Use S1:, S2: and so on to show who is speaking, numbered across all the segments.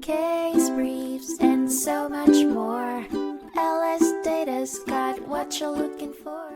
S1: case briefs, and so much more. LSData's got what you're looking for.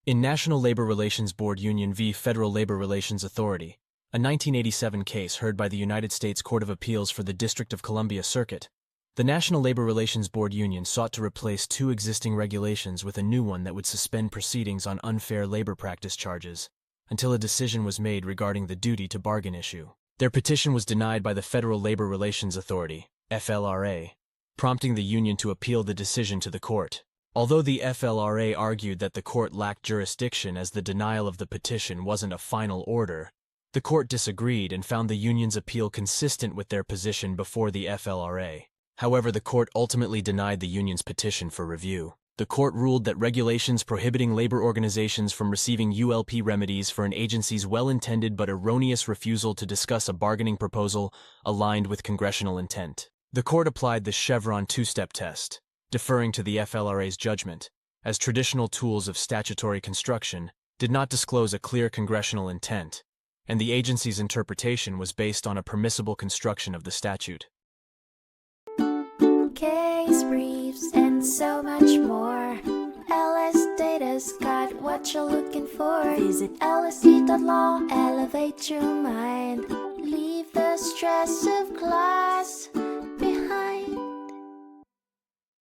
S2: In National Labor Relations Board Union v. Federal Labor Relations Authority, a 1987 case heard by the United States Court of Appeals for the District of Columbia Circuit, the National Labor Relations Board Union sought to replace two existing regulations with a new one that would suspend proceedings on unfair labor practice charges until a decision was made regarding the duty to bargain issue. Their petition was denied by the Federal Labor Relations Authority, FLRA, prompting the union to appeal the decision to the court. Although the FLRA argued that the court lacked jurisdiction as the denial of the petition wasn't a final order, the court disagreed and found the union's appeal consistent with their position before the FLRA. However, the court ultimately denied the union's petition for review. The court ruled that regulations prohibiting labor organizations from receiving ULP remedies for an agency's well-intended but erroneous refusal to discuss a bargaining proposal aligned with congressional intent. The court applied the Chevron two-step test, deferring to the FLRA's judgment, as traditional tools of statutory construction did not disclose a clear congressional intent, and the agency's interpretation was based on a permissible construction of the statute.
S1: Case briefs, and so much more. LSData's got what you're looking for. Visit lsd.law, elevate your mind. Leave the stress of class.